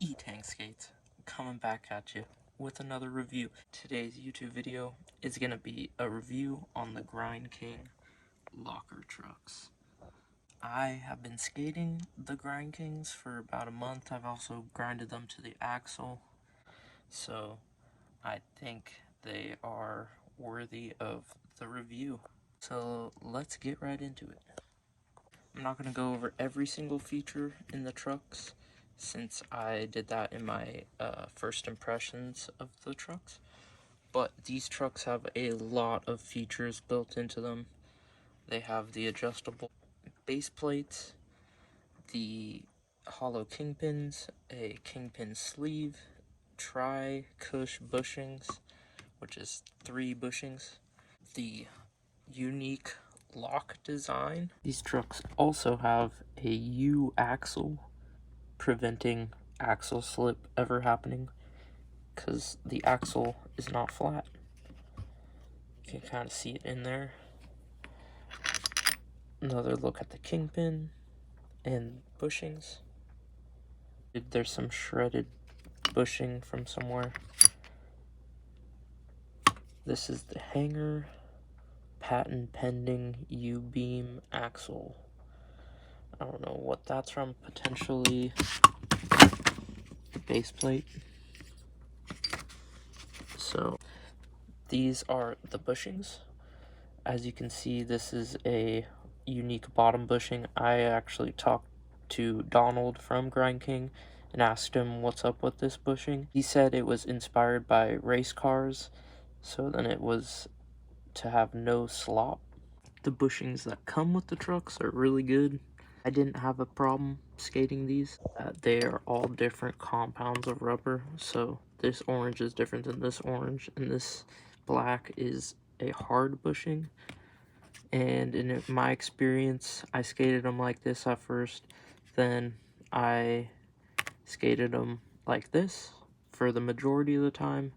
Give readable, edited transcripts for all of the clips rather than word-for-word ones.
E-Tank Skates coming back at you with another review. Today's YouTube video is going to be a review on the GRINDKING Locker trucks. I have been skating the GRINDKINGs for about a month. I've also grinded them to the axle, so I think they are worthy of the review. So let's get right into it. I'm not going to go over every single feature in the trucks, since I did that in my first impressions of the trucks. But these trucks have a lot of features built into them. They have the adjustable base plates, the hollow kingpins, a kingpin sleeve, tri-cush bushings, which is 3 bushings, the unique lock design. These trucks also have a U-axle, preventing axle slip ever happening, because the axle is not flat. You can kind of see it in there. Another look at the kingpin and bushings. There's some shredded bushing from somewhere. This is the hanger, patent pending U-beam axle. I don't know what that's from, potentially the base plate. So these are the bushings. As you can see, this is a unique bottom bushing. I actually talked to Donald from GRINDKING and asked him what's up with this bushing. He said it was inspired by race cars, so then it was to have no slop. The bushings that come with the trucks are really good. I didn't have a problem skating these. They are all different compounds of rubber, so this orange is different than this orange, and this black is a hard bushing. And in my experience, I skated them like this at first, then I skated them like this for the majority of the time,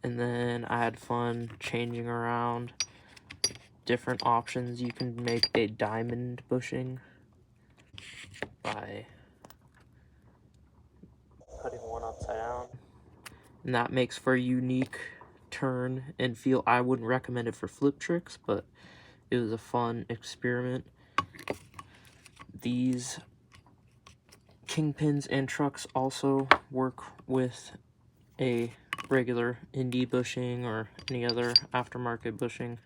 and then I had fun changing around different options. You can make a diamond bushing by putting one upside down, and that makes for a unique turn and feel. I wouldn't recommend it for flip tricks, but it was a fun experiment. These kingpins and trucks also work with a regular indie bushing or any other aftermarket bushing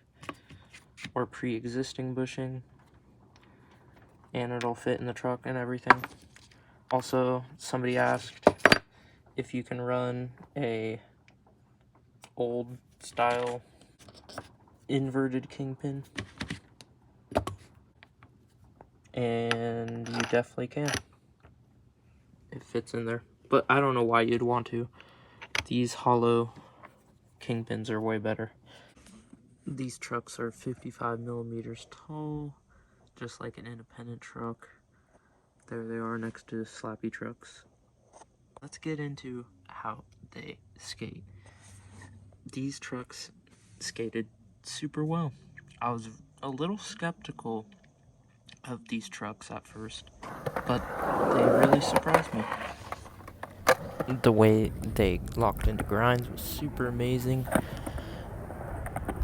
or pre-existing bushing, and it'll fit in the truck and everything. Also, somebody asked if you can run a old style inverted kingpin, and you definitely can. It fits in there, but I don't know why you'd want to. These hollow kingpins are way better. These trucks are 55 millimeters tall, just like an independent truck. There they are next to slappy trucks. Let's get into how they skate. These trucks skated super well. I was a little skeptical of these trucks at first, but they really surprised me. The way they locked into grinds was super amazing.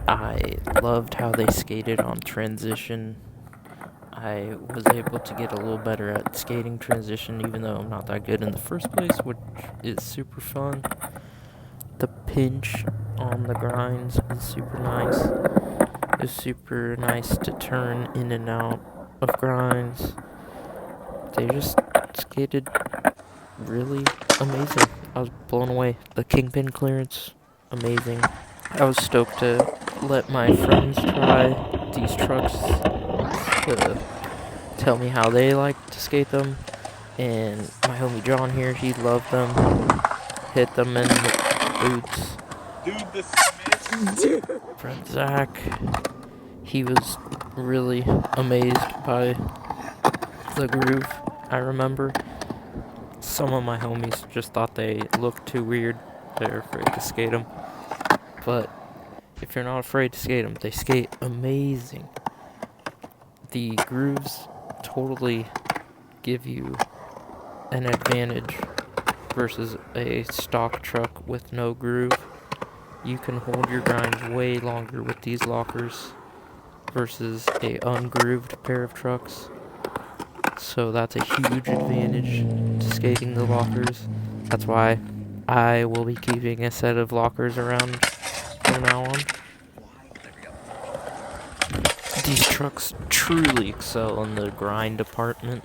I loved how they skated on transition. I was able to get a little better at skating transition, even though I'm not that good in the first place, which is super fun. The pinch on the grinds is super nice. It's super nice to turn in and out of grinds. They just skated really amazing. I was blown away. The kingpin clearance, amazing. I was stoked to let my friends try these trucks to tell me how they like to skate them. And my homie John here, he loved them. Hit them in the boots. Dude, this is amazing. Friend Zach, he was really amazed by the groove. I remember some of my homies just thought they looked too weird. They're afraid to skate them. But if you're not afraid to skate them, they skate amazing. The grooves totally give you an advantage versus a stock truck with no groove. You can hold your grinds way longer with these lockers versus a ungrooved pair of trucks. So that's a huge advantage to skating the lockers. That's why I will be keeping a set of lockers around from now on. These trucks truly excel in the grind department.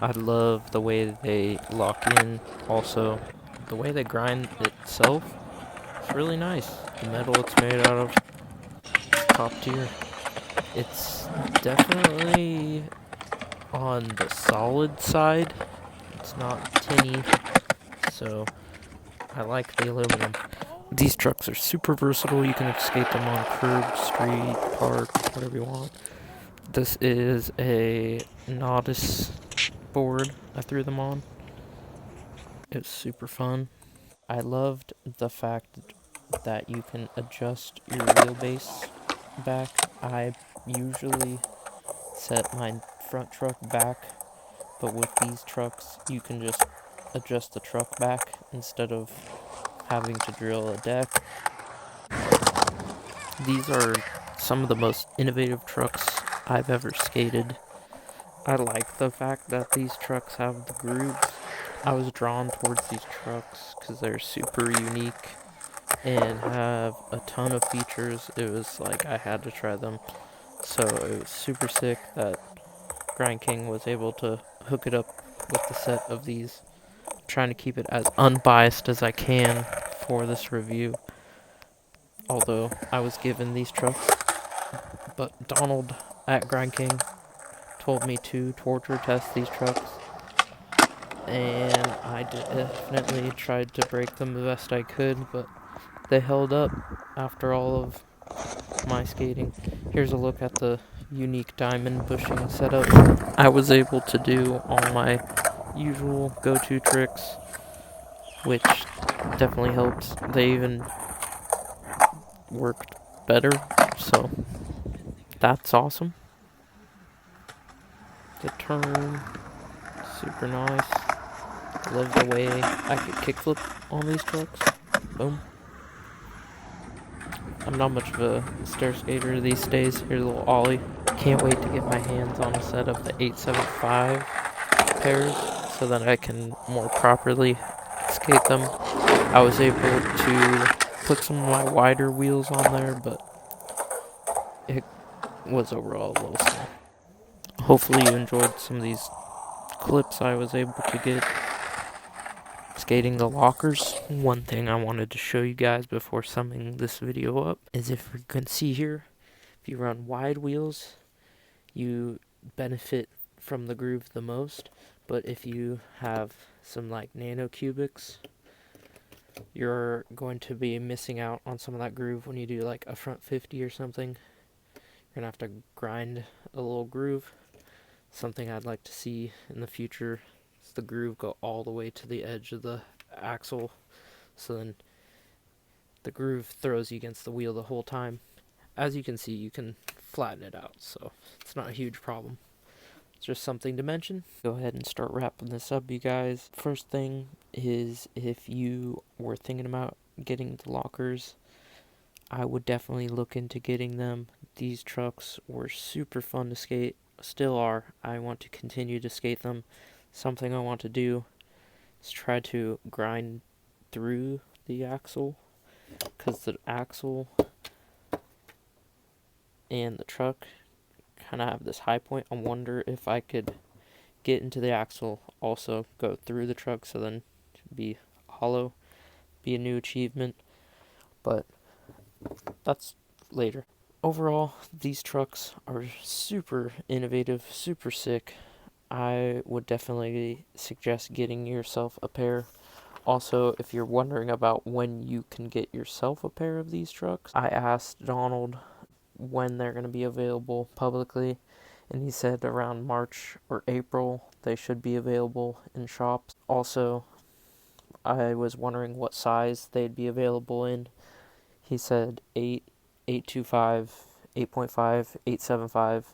I love the way they lock in. Also, the way they grind itself is really nice. The metal it's made out of is top tier. It's definitely on the solid side. It's not tinny, so I like the aluminum. These trucks are super versatile. You can skate them on curb, street, park, whatever you want. This is a novice board I threw them on. It was super fun. I loved the fact that you can adjust your wheelbase back. I usually set my front truck back, but with these trucks you can just adjust the truck back instead of having to drill a deck. These are some of the most innovative trucks I've ever skated. I like the fact that these trucks have the grooves. I was drawn towards these trucks because they're super unique and have a ton of features. It was like I had to try them. So it was super sick that Grind King was able to hook it up with the set of these. I'm trying to keep it as unbiased as I can for this review. Although I was given these trucks, but Donald at Grind King told me to torture test these trucks, and I definitely tried to break them the best I could, but they held up after all of my skating. Here's a look at the unique diamond bushing setup. I was able to do all my usual go-to tricks, which definitely helped. They even worked better, so that's awesome. The turn, super nice. Love the way I could kickflip on these trucks. Boom. I'm not much of a stair skater these days. Here's a little ollie. Can't wait to get my hands on a set of the 875 pairs so that I can more properly skate them. I was able to put some of my wider wheels on there, but it was overall a little small. Hopefully you enjoyed some of these clips I was able to get skating the lockers. One thing I wanted to show you guys before summing this video up is, if you can see here, if you run wide wheels, you benefit from the groove the most. But if you have some like nano cubics, you're going to be missing out on some of that groove when you do like a front 50 or something. You're gonna have to grind a little groove. Something I'd like to see in the future is the groove go all the way to the edge of the axle, so then the groove throws you against the wheel the whole time. As you can see, you can flatten it out, so it's not a huge problem. It's just something to mention. Go ahead and start wrapping this up, you guys. First thing is, if you were thinking about getting the lockers, I would definitely look into getting them. These trucks were super fun to skate, still are. I want to continue to skate them. Something I want to do is try to grind through the axle, because the axle and the truck kind of have this high point. I wonder if I could get into the axle, also go through the truck, so then be hollow, be a new achievement, but that's later. Overall, these trucks are super innovative, super sick. I would definitely suggest getting yourself a pair. Also, if you're wondering about when you can get yourself a pair of these trucks, I asked Donald when they're going to be available publicly, and he said around March or April they should be available in shops. Also, I was wondering what size they'd be available in. He said 8, 825, 8.5, 875,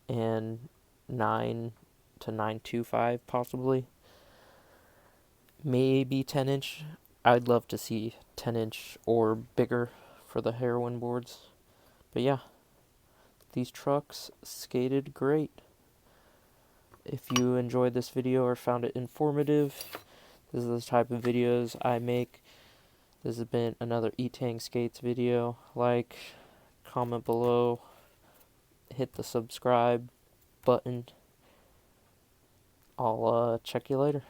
and 9 to 925 possibly. maybe 10-inch. I'd love to see 10-inch or bigger for the heroin boards. But yeah, these trucks skated great. If you enjoyed this video or found it informative, this is the type of videos I make. This has been another E-Tang Skates video. Like, comment below, hit the subscribe button. I'll check you later.